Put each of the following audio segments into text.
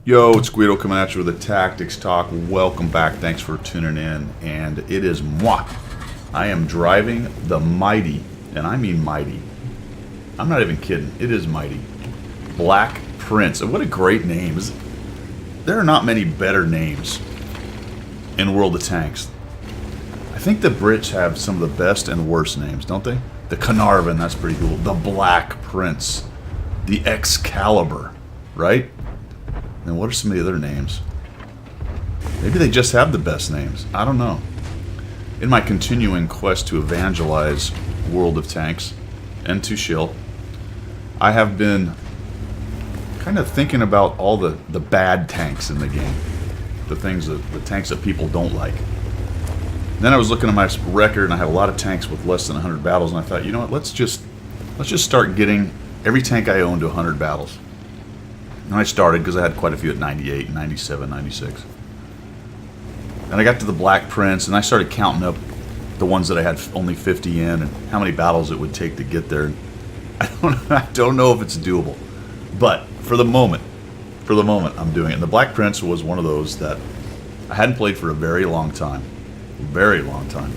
Yo, it's Guido coming at you with a Tactics Talk. Welcome back. Thanks for tuning in. And it is moi. I am driving the mighty, and I mean mighty. I'm not even kidding. It is mighty. Black Prince. And what a great name. There are not many better names in World of Tanks. I think the Brits have some of the best and worst names, don't they? The Carnarvon, that's pretty cool. The Black Prince. The Excalibur, right? And what are some of the other names? Maybe they just have the best names. I don't know. In my continuing quest to evangelize World of Tanks and to shill, I have been kind of thinking about all the bad tanks in the game. The tanks that people don't like. Then I was looking at my record, and I have a lot of tanks with less than 100 battles, and I thought, you know what, let's just start getting every tank I own to 100 battles. And I started because I had quite a few at 98, 97, 96. And I got to the Black Prince, and I started counting up the ones that I had only 50 in and how many battles it would take to get there. I don't know if it's doable. But for the moment, I'm doing it. And the Black Prince was one of those that I hadn't played for a very long time. Very long time.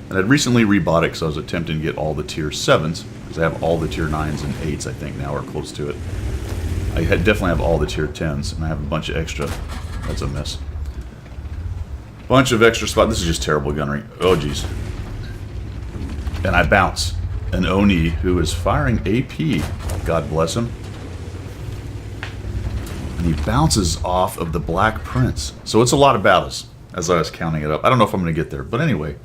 And I'd recently rebought it because I was attempting to get all the tier 7s, because I have all the tier 9s and 8s, I think, now, or close to it. I definitely have all the tier 10s, and I have a bunch of extra. That's a miss. Bunch of extra spots. This is just terrible gunnery. Oh, jeez. And I bounce an Oni who is firing AP. God bless him. And he bounces off of the Black Prince. So it's a lot of battles, as I was counting it up. I don't know if I'm going to get there. But anyway,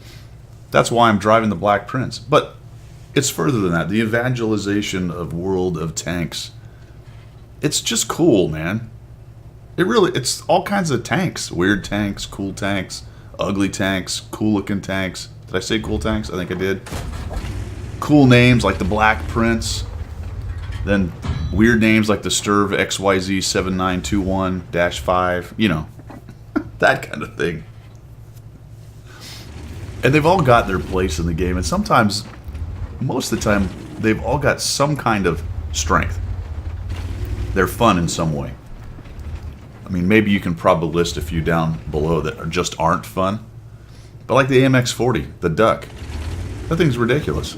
that's why I'm driving the Black Prince. But it's further than that. The evangelization of World of Tanks. It's just cool, man. It's all kinds of tanks. Weird tanks, cool tanks, ugly tanks, cool looking tanks. Did I say cool tanks? I think I did. Cool names like the Black Prince. Then weird names like the Sturv XYZ 7921-5. You know, that kind of thing. And they've all got their place in the game. And sometimes, most of the time, they've all got some kind of strength. They're fun in some way. I mean, maybe you can probably list a few down below that just aren't fun. But like the AMX-40, the Duck. That thing's ridiculous.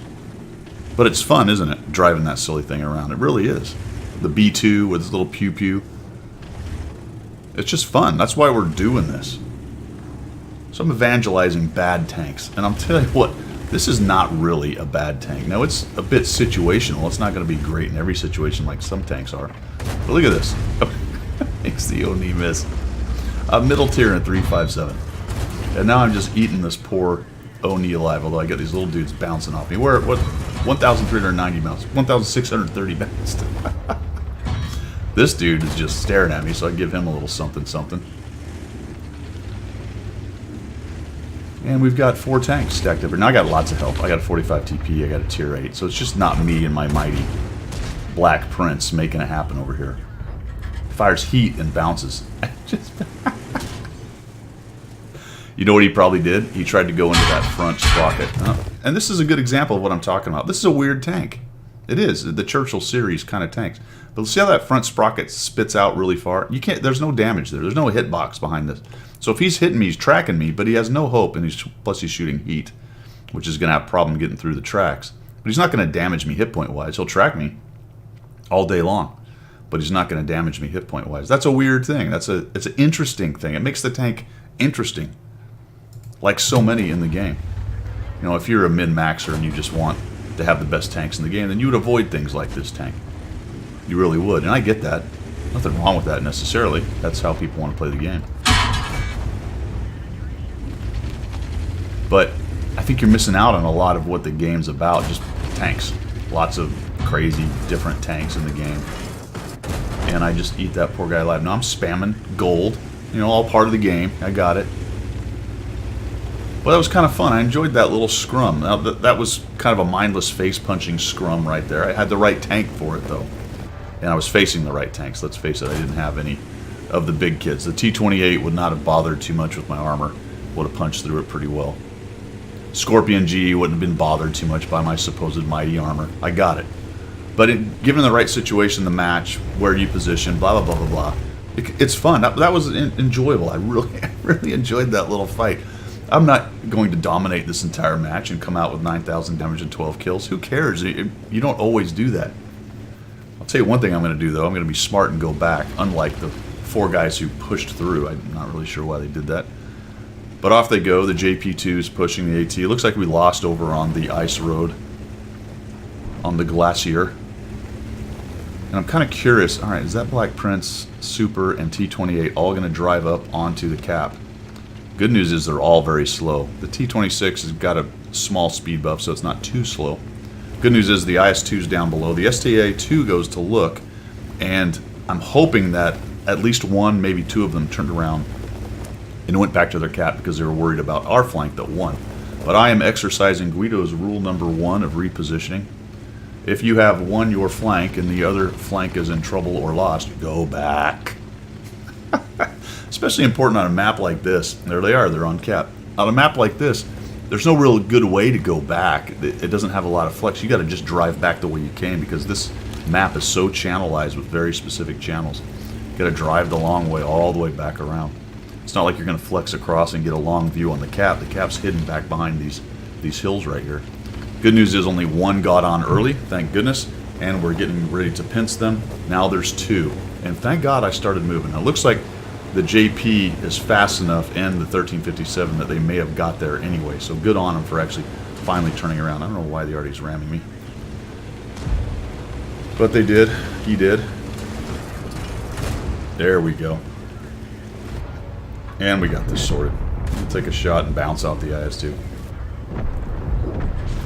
But it's fun, isn't it? Driving that silly thing around. It really is. The B2 with its little pew-pew. It's just fun. That's why we're doing this. So I'm evangelizing bad tanks. And I'm telling you what, this is not really a bad tank. Now, it's a bit situational. It's not going to be great in every situation like some tanks are. But look at this. Makes the Oni miss. A middle tier in 357. And now I'm just eating this poor Oni alive, although I got these little dudes bouncing off me. We're at, what, 1,390 mounts. 1,630 mounts. This dude is just staring at me, so I give him a little something. And we've got 4 tanks stacked up here. Now I got lots of help. I got a 45 TP, I got a tier 8. So it's just not me and my mighty Black Prince making it happen over here. Fires heat and bounces. You know what he probably did? He tried to go into that front sprocket. And this is a good example of what I'm talking about. This is a weird tank. It is. The Churchill series kind of tanks. But see how that front sprocket spits out really far? You can't. There's no damage there. There's no hitbox behind this. So if he's hitting me, he's tracking me, but he has no hope, and plus he's shooting heat, which is going to have a problem getting through the tracks. But he's not going to damage me hit point-wise. He'll track me all day long, but he's not going to damage me hit point-wise. That's a weird thing. It's an interesting thing. It makes the tank interesting, like so many in the game. You know, if you're a min-maxer and you just want to have the best tanks in the game, then you would avoid things like this tank. You really would, and I get that. Nothing wrong with that necessarily. That's how people want to play the game. But I think you're missing out on a lot of what the game's about. Just tanks. Lots of crazy different tanks in the game. And I just eat that poor guy alive. Now I'm spamming gold. You know, all part of the game. I got it. Well, that was kind of fun. I enjoyed that little scrum. Now, that was kind of a mindless face-punching scrum right there. I had the right tank for it, though. And I was facing the right tanks. Let's face it, I didn't have any of the big kids. The T-28 would not have bothered too much with my armor. Would have punched through it pretty well. Scorpion G wouldn't have been bothered too much by my supposed mighty armor. I got it. But given the right situation, the match, where you position, blah, blah, blah, blah, blah, It's fun. That was enjoyable. I really enjoyed that little fight. I'm not going to dominate this entire match and come out with 9,000 damage and 12 kills. Who cares? You don't always do that. I'll tell you one thing I'm going to do, though. I'm going to be smart and go back, unlike the 4 guys who pushed through. I'm not really sure why they did that. But off they go. The JP2 is pushing the AT. It looks like we lost over on the ice road, on the Glacier. And I'm kind of curious. All right, is that Black Prince, Super, and T28 all going to drive up onto the cap? Good news is they're all very slow. The T26 has got a small speed buff, so it's not too slow. Good news is the IS-2 is down below. The STA-2 goes to look, and I'm hoping that at least one, maybe 2 of them turned around and went back to their cap because they were worried about our flank that won. But I am exercising Guido's rule number 1 of repositioning. If you have won your flank and the other flank is in trouble or lost, go back. Especially important on a map like this. There they are, they're on cap. On a map like this, there's no real good way to go back. It doesn't have a lot of flex. You got to just drive back the way you came because this map is so channelized with very specific channels. You got to drive the long way all the way back around. It's not like you're going to flex across and get a long view on the cap. The cap's hidden back behind these hills right here. Good news is only 1 got on early, thank goodness, and we're getting ready to pinch them. Now there's 2, and thank God I started moving. Now, it looks like the JP is fast enough and the 1357 that they may have got there anyway, so good on them for actually finally turning around. I don't know why the Artie's ramming me. But they did. He did. There we go. And we got this sorted. We'll take a shot and bounce out the IS-2.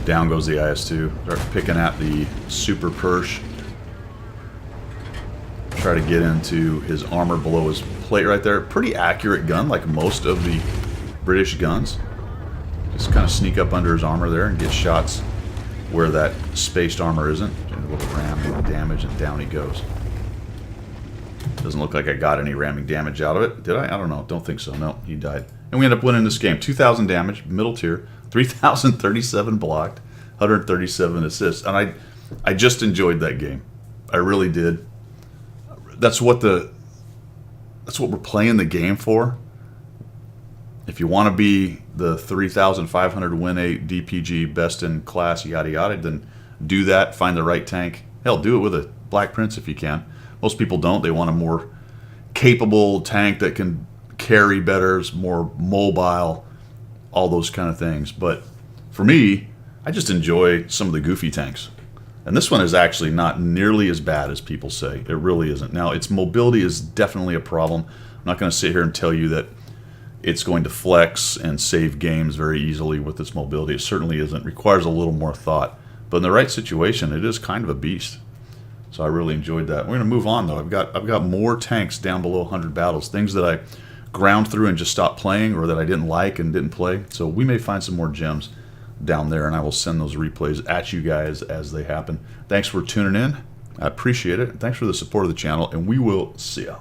Down goes the IS-2. Start picking at the Super Persh. Try to get into his armor below his plate right there. Pretty accurate gun, like most of the British guns. Just kind of sneak up under his armor there and get shots where that spaced armor isn't. A little ramming damage, and down he goes. Doesn't look like I got any ramming damage out of it. Did I? I don't know. Don't think so. No, he died. And we end up winning this game. 2,000 damage, middle tier. 3,037 blocked, 137 assists. And I just enjoyed that game. I really did. That's what we're playing the game for. If you want to be the 3,500 win 8 DPG best in class yada yada, then do that. Find the right tank. Hell, do it with a Black Prince if you can. Most people don't. They want a more capable tank that can carry better, is more mobile, all those kind of things. But for me, I just enjoy some of the goofy tanks. And this one is actually not nearly as bad as people say. It really isn't. Now, its mobility is definitely a problem. I'm not going to sit here and tell you that it's going to flex and save games very easily with its mobility. It certainly isn't. It requires a little more thought. But in the right situation, it is kind of a beast. So I really enjoyed that. We're going to move on, though. I've got more tanks down below 100 battles, things that I ground through and just stopped playing, or that I didn't like and didn't play. So we may find some more gems down there, and I will send those replays at you guys as they happen. Thanks for tuning in. I appreciate it. Thanks for the support of the channel, and we will see ya.